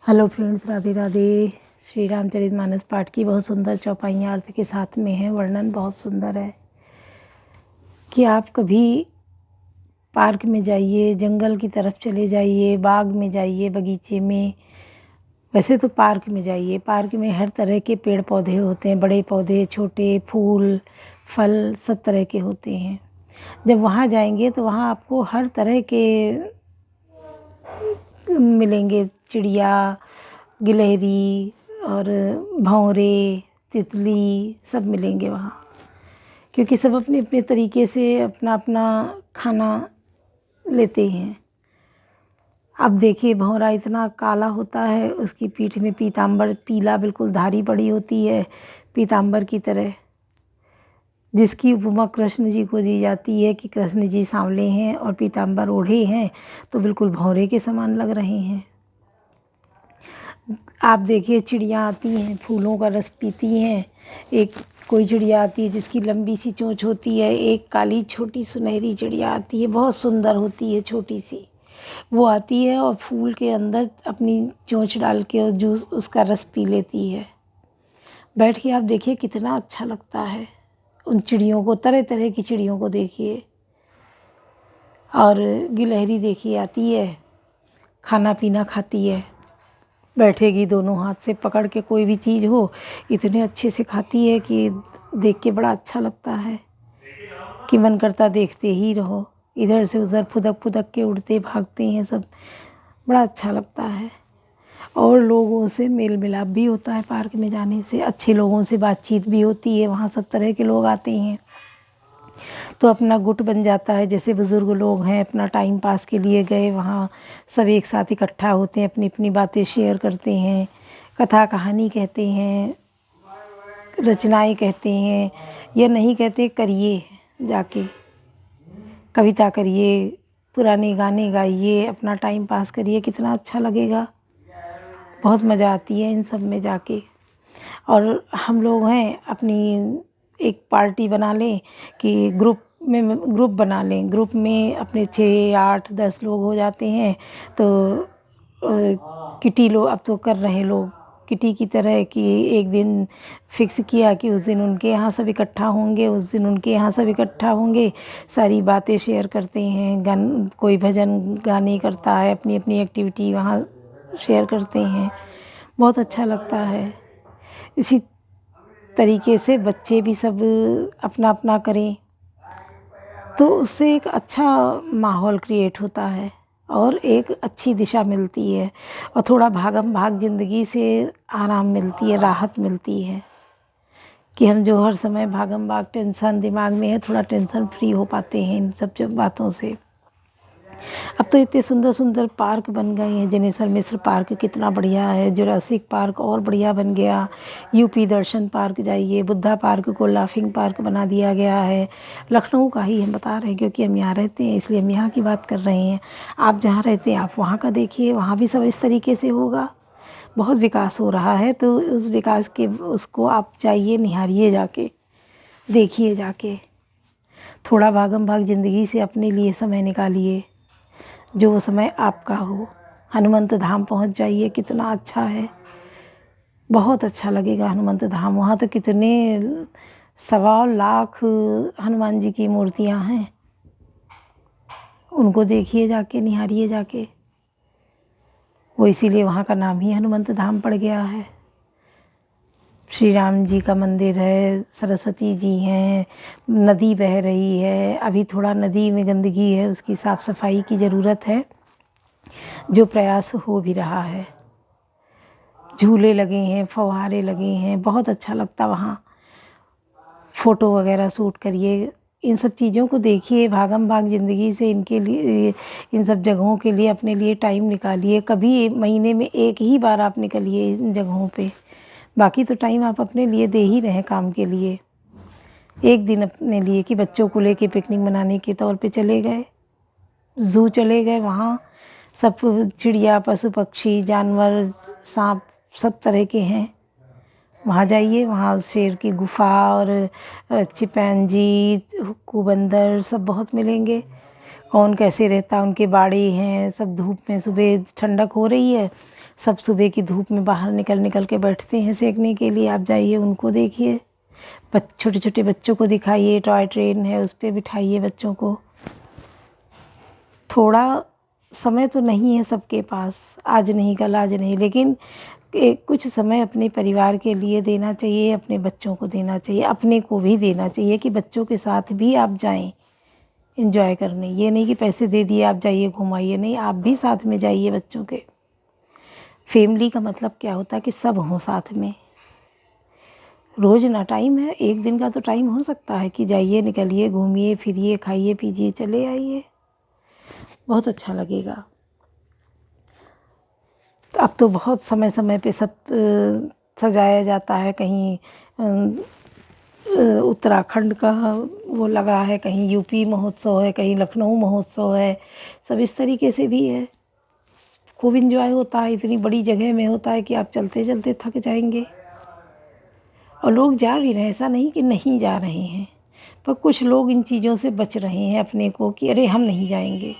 Hello friends, Radhe Radhe. Shri Ramcharitmanas पाठ की बहुत सुंदर चौपाइयाँ अर्थ के साथ में हैं। वर्णन बहुत सुंदर है कि आप कभी पार्क में जाइए, जंगल की तरफ चले जाइए, बाग में जाइए, बगीचे में। वैसे तो पार्क में जाइए, पार्क में हर तरह के पेड़ पौधे होते हैं, बड़े पौधे, छोटे, फूल फल सब तरह के होते हैं। जब वहाँ जाएंगे तो वहाँ आपको हर तरह के मिलेंगे, चिड़िया, गिलहरी और भंवरे, तितली सब मिलेंगे वहाँ, क्योंकि सब अपने अपने तरीके से अपना अपना खाना लेते हैं। अब देखिए, भंवरा इतना काला होता है, उसकी पीठ में पीताम्बर पीला बिल्कुल धारी पड़ी होती है, पीताम्बर की तरह, जिसकी उपमा कृष्ण जी को दी जाती है कि कृष्ण जी सांवले हैं और पीताम्बर ओढ़े हैं तो बिल्कुल भंवरे के समान लग रहे हैं। आप देखिए, चिड़िया आती हैं, फूलों का रस पीती हैं। एक कोई चिड़िया आती है जिसकी लंबी सी चोंच होती है, एक काली छोटी सुनहरी चिड़िया आती है, बहुत सुंदर होती है, छोटी सी। वो आती है और फूल के अंदर अपनी चोंच डाल के और जूस उसका रस पी लेती है। बैठ के आप देखिए कितना अच्छा लगता है। उन चिड़ियों को, तरह तरह की चिड़ियों को देखिए। और गिलहरी देखिए आती है, खाना पीना खाती है, बैठेगी दोनों हाथ से पकड़ के, कोई भी चीज़ हो इतने अच्छे से खाती है कि देख के बड़ा अच्छा लगता है कि मन करता देखते ही रहो। इधर से उधर फुदक फुदक के उड़ते भागते हैं सब, बड़ा अच्छा लगता है। और लोगों से मेल मिलाप भी होता है पार्क में जाने से, अच्छे लोगों से बातचीत भी होती है। वहाँ सब तरह के लोग आते हैं तो अपना गुट बन जाता है। जैसे बुज़ुर्ग लोग हैं, अपना टाइम पास के लिए गए वहाँ, सब एक साथ इकट्ठा होते हैं, अपनी अपनी बातें शेयर करते हैं, कथा कहानी कहते हैं, रचनाएं कहते हैं, या नहीं कहते, करिए जाके कविता करिए, पुराने गाने गाइए, अपना टाइम पास करिए, कितना अच्छा लगेगा। बहुत मज़ा आती है इन सब में जाके। और हम लोग हैं, अपनी एक पार्टी बना लें कि ग्रुप बना लें, ग्रुप में अपने 6 8 10 लोग हो जाते हैं तो किटी लोग अब तो कर रहे हैं लोग, किटी की तरह कि एक दिन फिक्स किया कि उस दिन उनके यहाँ सब इकट्ठा होंगे, उस दिन उनके यहाँ सब इकट्ठा होंगे, सारी बातें शेयर करते हैं, कोई भजन गाने करता है, अपनी अपनी एक्टिविटी वहाँ शेयर करते हैं, बहुत अच्छा लगता है। इसी तरीके से बच्चे भी सब अपना अपना करें तो उससे एक अच्छा माहौल क्रिएट होता है और एक अच्छी दिशा मिलती है, और थोड़ा भागम भाग ज़िंदगी से आराम मिलती है, राहत मिलती है कि हम जो हर समय भागम भाग टेंशन दिमाग में है, थोड़ा टेंशन फ्री हो पाते हैं इन सब बातों से। अब तो इतने सुंदर सुंदर पार्क बन गए हैं। जनेश्वर मिश्र पार्क कितना बढ़िया है, जुरासिक पार्क और बढ़िया बन गया, यूपी दर्शन पार्क जाइए, बुद्धा पार्क को लाफिंग पार्क बना दिया गया है। लखनऊ का ही हम बता रहे हैं क्योंकि हम यहाँ रहते हैं, इसलिए हम यहाँ की बात कर रहे हैं। आप जहाँ रहते हैं आप वहाँ का देखिए, वहाँ भी सब इस तरीके से होगा। बहुत विकास हो रहा है, तो उस विकास के उसको आप जाइए, निहारिए जाके, देखिए जाके। थोड़ा भागम भाग ज़िंदगी से अपने लिए समय निकालिए, जो समय आपका हो। हनुमंत धाम पहुंच जाइए, कितना अच्छा है, बहुत अच्छा लगेगा हनुमंत धाम। वहाँ तो कितने 1.25 लाख हनुमान जी की मूर्तियाँ हैं, उनको देखिए जाके, निहारिए जाके। वो इसीलिए वहाँ का नाम ही हनुमंत धाम पड़ गया है। श्री राम जी का मंदिर है, सरस्वती जी हैं, नदी बह रही है। अभी थोड़ा नदी में गंदगी है, उसकी साफ़ सफाई की ज़रूरत है, जो प्रयास हो भी रहा है। झूले लगे हैं, फव्वारे लगे हैं, बहुत अच्छा लगता वहाँ। फ़ोटो वगैरह शूट करिए, इन सब चीज़ों को देखिए। भागम भाग ज़िंदगी से इनके लिए, इन सब जगहों के लिए अपने लिए टाइम निकालिए। कभी महीने में एक ही बार आप निकलिए इन जगहों पे, बाकी तो टाइम आप अपने लिए दे ही रहे काम के लिए। एक दिन अपने लिए कि बच्चों को लेके पिकनिक मनाने के तौर पे चले गए, ज़ू चले गए, वहाँ सब चिड़िया, पशु पक्षी, जानवर, सांप सब तरह के हैं। वहाँ जाइए, वहाँ शेर की गुफा और चिंपैंजी, हुक्कू बंदर सब बहुत मिलेंगे। कौन कैसे रहता, उनके बाड़े हैं सब। धूप में सुबह ठंडक हो रही है सब सुबह की धूप में बाहर निकल निकल के बैठते हैं सेकने के लिए। आप जाइए उनको देखिए, छोटे छोटे बच्चों को दिखाइए, टॉय ट्रेन है उस पर बिठाइए बच्चों को। थोड़ा समय तो नहीं है सबके पास, आज नहीं कल आज नहीं, लेकिन कुछ समय अपने परिवार के लिए देना चाहिए, अपने बच्चों को देना चाहिए, अपने को भी देना चाहिए कि बच्चों के साथ भी आप जाएं एंजॉय करने। ये नहीं कि पैसे दे दिए आप जाइए घुमाइए, नहीं, आप भी साथ में जाइए बच्चों के। फैमिली का मतलब क्या होता है कि सब हों साथ में। रोज़ ना टाइम है, एक दिन का तो टाइम हो सकता है कि जाइए, निकलिए, घूमिए फिरिए, खाइए पीजिए, चले आइए, बहुत अच्छा लगेगा। तो अब तो बहुत समय समय पे सब सजाया जाता है, कहीं उत्तराखंड का वो लगा है, कहीं यूपी महोत्सव है, कहीं लखनऊ महोत्सव है, सब इस तरीके से भी है। खूब इंजॉय होता है, इतनी बड़ी जगह में होता है कि आप चलते चलते थक जाएंगे। और लोग जा भी रहे हैं, ऐसा नहीं कि नहीं जा रहे हैं, पर कुछ लोग इन चीज़ों से बच रहे हैं अपने को कि अरे हम नहीं जाएंगे।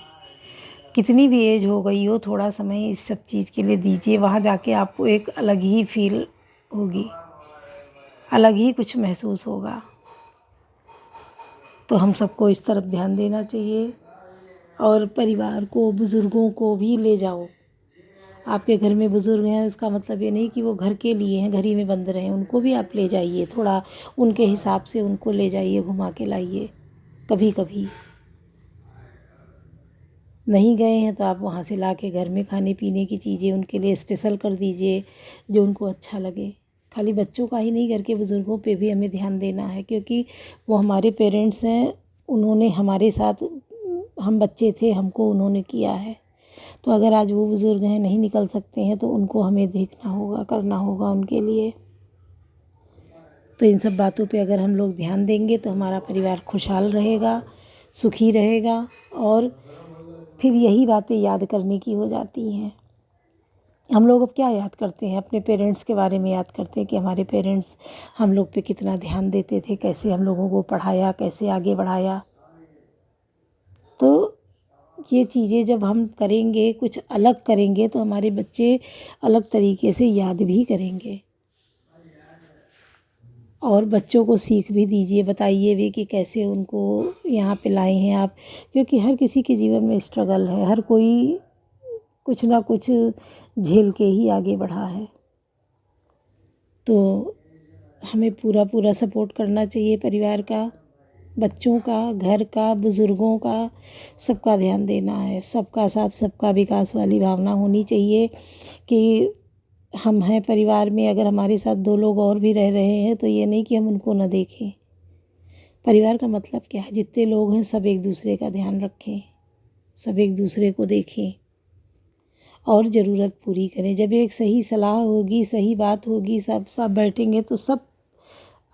कितनी भी एज हो गई हो, थोड़ा समय इस सब चीज़ के लिए दीजिए, वहाँ जाके आपको एक अलग ही फील होगी, अलग ही कुछ महसूस होगा। तो हम सबको इस तरफ ध्यान देना चाहिए, और परिवार को, बुज़ुर्गों को भी ले जाओ। आपके घर में बुज़ुर्ग हैं, इसका मतलब ये नहीं कि वो घर के लिए हैं, घर ही में बंद रहें, उनको भी आप ले जाइए, थोड़ा उनके हिसाब से उनको ले जाइए, घुमा के लाइए। कभी कभी नहीं गए हैं तो आप वहाँ से ला के घर में खाने पीने की चीज़ें उनके लिए स्पेशल कर दीजिए, जो उनको अच्छा लगे। खाली बच्चों का ही नहीं, घर के बुज़ुर्गों पे भी हमें ध्यान देना है, क्योंकि वो हमारे पेरेंट्स हैं, उन्होंने हमारे साथ, हम बच्चे थे, हमको उन्होंने किया है। तो अगर आज वो बुज़ुर्ग हैं, नहीं निकल सकते हैं, तो उनको हमें देखना होगा, करना होगा उनके लिए। तो इन सब बातों पे अगर हम लोग ध्यान देंगे तो हमारा परिवार खुशहाल रहेगा, सुखी रहेगा। और फिर यही बातें याद करने की हो जाती हैं। हम लोग अब क्या याद करते हैं, अपने पेरेंट्स के बारे में याद करते हैं कि हमारे पेरेंट्स हम लोग पे कितना ध्यान देते थे, कैसे हम लोगों को पढ़ाया, कैसे आगे बढ़ाया। तो ये चीज़ें जब हम करेंगे, कुछ अलग करेंगे, तो हमारे बच्चे अलग तरीके से याद भी करेंगे। और बच्चों को सीख भी दीजिए, बताइए भी कि कैसे उनको यहाँ पे लाए हैं आप, क्योंकि हर किसी के जीवन में स्ट्रगल है, हर कोई कुछ ना कुछ झेल के ही आगे बढ़ा है। तो हमें पूरा पूरा सपोर्ट करना चाहिए, परिवार का, बच्चों का, घर का, बुज़ुर्गों का, सबका ध्यान देना है। सबका साथ सबका विकास वाली भावना होनी चाहिए कि हम हैं परिवार में, अगर हमारे साथ 2 लोग और भी रह रहे हैं तो ये नहीं कि हम उनको न देखें। परिवार का मतलब क्या है, जितने लोग हैं सब एक दूसरे का ध्यान रखें, सब एक दूसरे को देखें और ज़रूरत पूरी करें। जब एक सही सलाह होगी, सही बात होगी, सब बैठेंगे तो सब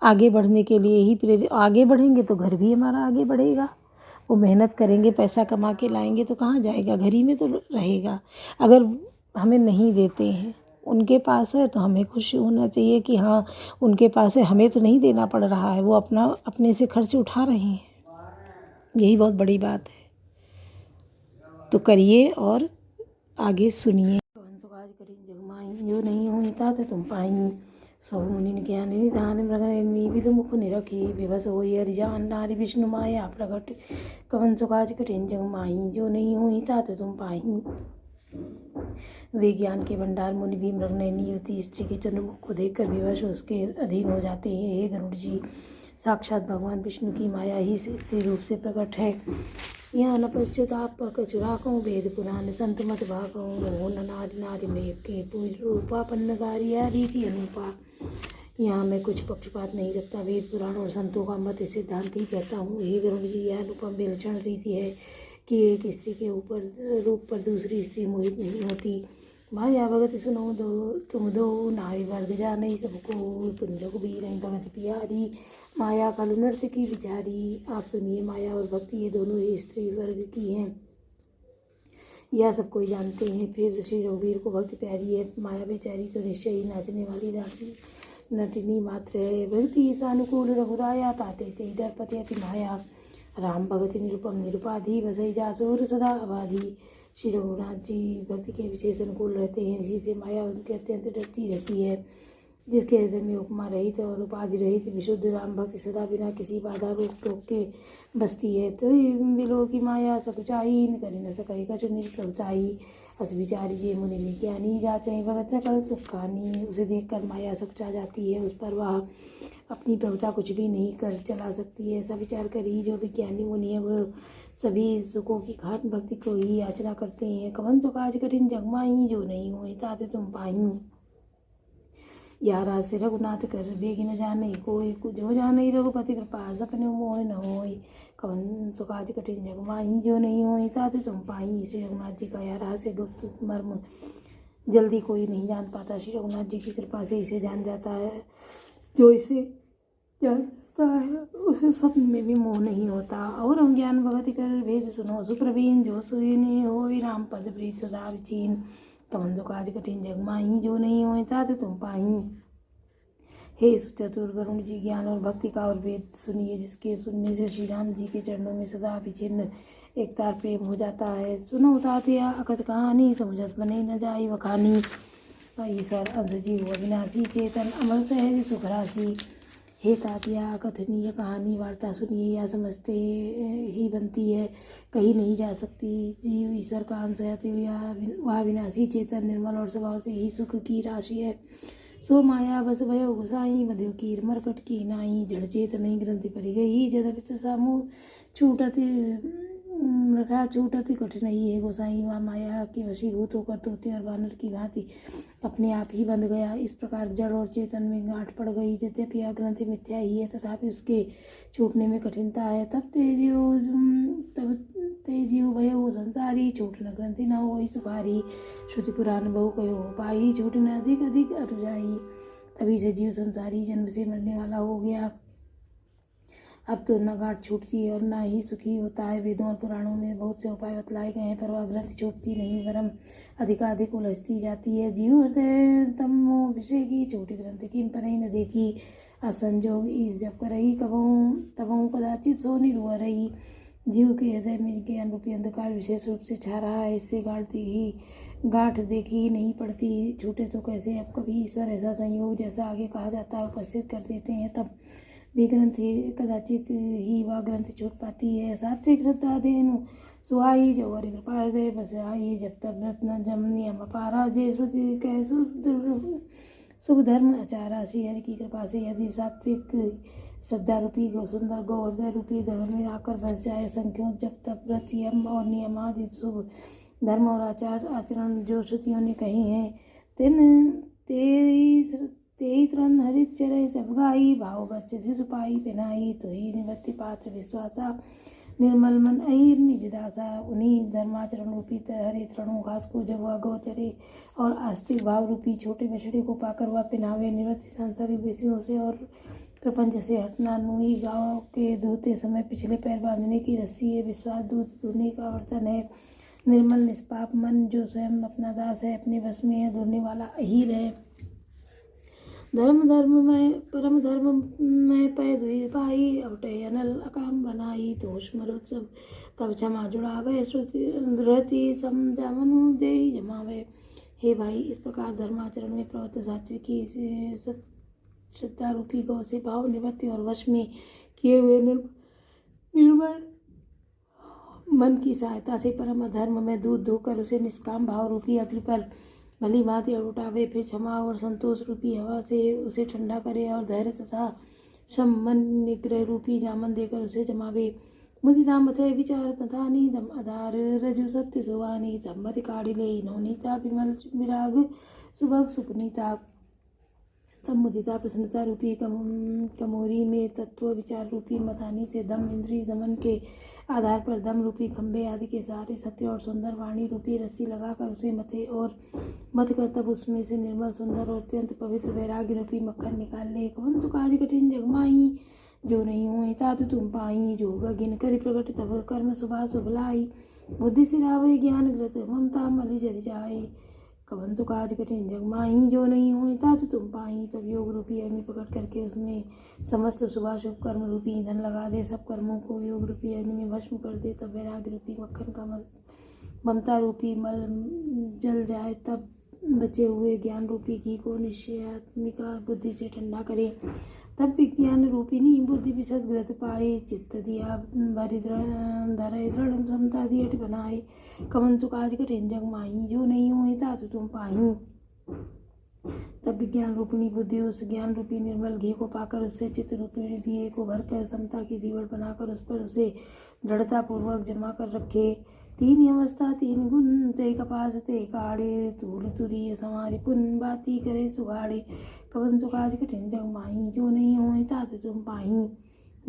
आगे बढ़ने के लिए ही प्रेरित, आगे बढ़ेंगे तो घर भी हमारा आगे बढ़ेगा। वो मेहनत करेंगे, पैसा कमा के लाएंगे तो कहाँ जाएगा, घर ही में तो रहेगा। अगर हमें नहीं देते हैं, उनके पास है, तो हमें खुश होना चाहिए कि हाँ उनके पास है, हमें तो नहीं देना पड़ रहा है, वो अपना अपने से खर्च उठा रहे हैं। यही बहुत बड़ी बात है। तो करिए और आगे सुनिए। जो नहीं हुई था तो तुम पाई सौ मुनि ज्ञान निधान मृगनी विधु मुख निरखी विभस हो हरिजान नारी विष्णु माया प्रकट कवन सुकाज कठिन जग माही। जो नहीं हुई था तो तुम पाई, वे ज्ञान के भंडार मुनि भी मृगनयनी युवती स्त्री के चंद्रमुख को देखकर विवश उसके अधीन हो जाते हैं। हे गरुड़ जी, साक्षात भगवान विष्णु की माया ही स्त्री रूप से प्रकट है। यहाँ न पश्चाताप कचुराकों वेद पुराण संत मत भागों न नारी नारी में के पूज रूपा पन्नगारिया रीति अनुपा। यहाँ मैं कुछ पक्षपात नहीं रखता, वेद पुराण और संतों का मत सिद्धांत ही कहता हूँ। हे गरुड़ जी, यह अनुपम विलक्षण रीति है कि एक स्त्री के ऊपर रूप पर दूसरी स्त्री मोहित नहीं होती। माया भगत सुनो दो तुम दो, नारी वर्ग जाने सबको, पुण्य रघुबीर भगत प्यारी, माया कलु नृत्य की बिचारी। आप सुनिए, माया और भक्ति ये दोनों ही स्त्री वर्ग की हैं, यह सब कोई जानते हैं। फिर श्री रघुबीर को भक्ति प्यारी है, माया बेचारी तो निश्चय ही नाचने वाली नटिनी मात्र है। भक्ति सानुकूल रघुराया, ताते ते डरपति अति माया, राम भगति निरुपम निरुपाधि, बसई जासुर सदा अबाधी। श्री रघुनाथ जी भक्ति के विशेष अनुकूल रहते हैं। इसी से माया उनके अत्यंत डरती रहती है। जिसके हृदय में उपमा रहित और उपाधि रहित विशुद्ध राम भक्ति सदा बिना किसी बाधा रोक टोक के बसती है। तो बिलो की माया सकुचाई न करे न सके कछु निप्रभुताई अस विचारी जे मुनि विज्ञानी जाचै भगत सकल सुख कहानी। उसे देखकर माया सकुचा जाती है, उस पर वह अपनी प्रभुता कुछ भी नहीं कर चला सकती है। ऐसा विचार कर ही जो विज्ञानी मुनि है वह सभी सुखों की खाट भक्ति को ही याचना करते हैं। कवन सुख आज कठिन जगमाई जो नहीं हुई ताते तुम पाई। यारा से रघुनाथ कर बेगी न जाने कोई जो जाने रघुपति कृपा सपने मोह न होई। कवन सुख आज कठिन जगमाई जो नहीं होई ताते तुम पाई। श्री रघुनाथ जी का यारा से गुप्त मर्म जल्दी कोई नहीं जान पाता। श्री रघुनाथ जी की कृपा से इसे जान जाता है। जो इसे जानता है उसे स्वप्न में भी मोह नहीं होता। और हम ज्ञान भगति कर भेद सुनो सुप्रवीण जो सुनी होई राम पद प्रीत सदा विचीन। कवन सुख आज कठिन जगमाई जो नहीं होई ताते तुम पाई। हे चतुर गरुण जी ज्ञान और भक्ति का और वेद सुनिए, जिसके सुनने से श्री राम जी के चरणों में सदा विचिन्न एक तार प्रेम हो जाता है। सुनो तात्या अकथ कहानी समुझत बने न जाई वखानी। ईश्वर अंश जीव अविनाशी चेतन अमल सहज सुख राशि। हे तात्या कथनीय कहानी वार्ता सुनिए, या समझते ही बनती है, कहीं नहीं जा सकती। जीव ईश्वर का अंश है तो वह विनाशी चेतन निर्मल और स्वभाव से ही सुख की राशि है। सो माया बस भयो गुसाई मध्यो कीर मरकट की नाई। जड़ चेत नहीं ग्रंथि परि गई जदपित सामू छूटत मृगा छूटत कठिन ही है गोसाई। वह माया के वशीभूत होकर तोते और बानर की भांति अपने आप ही बंध गया। इस प्रकार जड़ और चेतन में गांठ पड़ गई। यद्यपि यह ग्रंथि मिथ्या ही है तथापि उसके छूटने में कठिनता है। तब तेजियो भयो संसारी छूट न ग्रंथि न हो सुखारी। श्रुति पुराण बहु कहो पाई छूट न अधिक अधिक अटुजाई। तभी से जीव संसारी जन्म से मरने वाला हो गया। अब तो न गांठ छूटती है और न ही सुखी होता है। वेदों और पुराणों में बहुत से उपाय बतलाए गए हैं पर वह ग्रंथि छूटती नहीं वरम अधिकाधिक उलझती जाती है। जीव हृदय तमो विषय की छोटी ग्रंथि की पर ही न देखी। असंजोग ईस जब करही तबों कदाचित सो निरुआ रही। जीव के हृदय में ज्ञान रूपी अंधकार विशेष रूप से छा रहा है। इससे गांठ देखी ही नहीं पड़ती। छूटे तो कैसे। अब कभी ईश्वर ऐसा संयोग जैसा आगे कहा जाता है उपस्थित कर देते हैं तब भी ग्रंथि कदाचित ही वह ग्रंथि छूट पाती है। सात्विक श्रद्धा देनु सुहाई जो हरि कृपा हृदय बस आई। जब तब व्रत न जम नियम अपारा जय श्रुति कह शुभ धर्म आचारा। श्री हरि की कृपा से यदि सात्विक श्रद्धा रूपी सुंदर गौ हृदय रूपी घर में आकर बस जाए संख्यों जब तब व्रत यम और नियम आदि शुभ धर्म और आचरण जो श्रुतियों ने कही हैं तेई तरण हरित चरे जब गाई। भाव बच्चे से सुपाई पहनाई तो ही निवृत्ति पात्र विश्वासा। निर्मल मन अहिर निज दासा। उन्हीं धर्माचरण रूपी हरे तृणों घास को जब वह गौ चरे और आस्तिक भाव रूपी छोटे बछड़े को पाकर वह पहनावे। निवृत्ति सांसारिक विषयों से और प्रपंच से हटना। नुई गाँव के धोते समय पिछले पैर बांधने की रस्सी है। विश्वास दूध धोने का बर्तन है। निर्मल निष्पाप मन जो स्वयं अपना दास है अपने वश में है धोने वाला अहीर है। परम धर्म में पै दुई पाई अवटे अनल अकाम बनाई। तो स्मरोत्सव तब क्षमा जुड़ावे श्रुति समझावनु दे जमावे। हे भाई, इस प्रकार धर्माचरण में प्रवृत्त सात्विकी श्रद्धा रूपी गौ से भाव निवृत्ति और वश में किए हुए निर्मल मन की सहायता से परम धर्म में दूध धोकर उसे निष्काम भाव रूपी अग्नि पर भली भांति उठावे। फिर क्षमा और संतोष रूपी हवा से उसे ठंडा करे और धैर्य तथा सम्मन निग्रह रूपी जामन देकर उसे जमावे। मुदिता मथे विचार पथानी दम आधार रजु सत्य सुवानी। सम्मति काढ़िले नवनीता विमल विराग सुभग सुपनीता। तब मुदिता प्रसन्नता रूपी कमोरी में तत्व विचार रूपी मथानी से दम इंद्रिय दमन के आधार पर दम रूपी खंभे आदि के सहारे सत्य और सुंदर वाणी रूपी रस्सी लगाकर उसे मथे और मथ कर तब उसमें से निर्मल सुंदर और अत्यंत पवित्र वैराग्य रूपी मक्खन निकाल ले। कवन सुख आज कठिन जगमाई जो नहीं हो तातु तुम पाई। जो गिन कर प्रकट तब कर्म शुभा शुभ लाई। बुद्धि सिरावे ज्ञान ग्रत ममता मलि जरि जाए। कवन सुख आज कठिन जगमाई जो नहीं हो तातु तुम पाई। तब योग रूपी अग्नि प्रकट करके उसमें समस्त शुभाशुभ कर्म रूपी ईंधन लगा दे। सब कर्मों को योग रूपी अग्नि में भस्म कर दे। तब वैराग्य रूपी मक्खन का ममता रूपी मल जल जाए तब बचे हुए ज्ञान रूपी घी को निश्चयात्मिका बुद्धि से ठंडा करे, तब विज्ञान रूपिणी बुद्धि विशद ग्रत पाए। चित्त दिया भरि धरे दृढ़ समता दियट बनाए, कमन सुकाज कठिन जग माही, जो नहीं हो तातु तुम पाही। तब विज्ञान रूपिणी बुद्धि उस ज्ञान रूपी निर्मल घी को पाकर उससे चित्त रूपिणी दिए को भरकर समता की दीवट बनाकर उस पर उसे दृढ़ता पूर्वक जमा कर रखे। तीन अवस्था तीन गुण ते कपास ते काढ़े, तूल तुरीय समारि पुन बाती करे सुगाड़े, कवन सुकाज कठिन जग माही, जो नहीं हो तातु तुम पाही।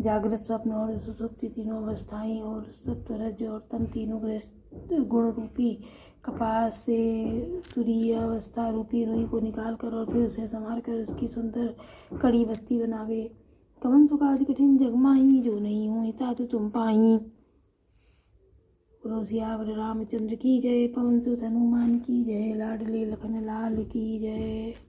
जागृत स्वप्न और सुसुप्ति तीनों अवस्थाएं और सत्व रज और तम तीनों गुण रूपी कपास से तुरीय अवस्था रूपी रुई को निकाल कर और फिर उसे संवार कर उसकी सुंदर कड़ी बत्ती बनावे। कवन सुकाज कठिन जग माही, जो नहीं हो तातु तुम पाही। सियावर रामचंद्र की जय, पवन सुत हनुमान की जय, लाडले लखन लाल की जय।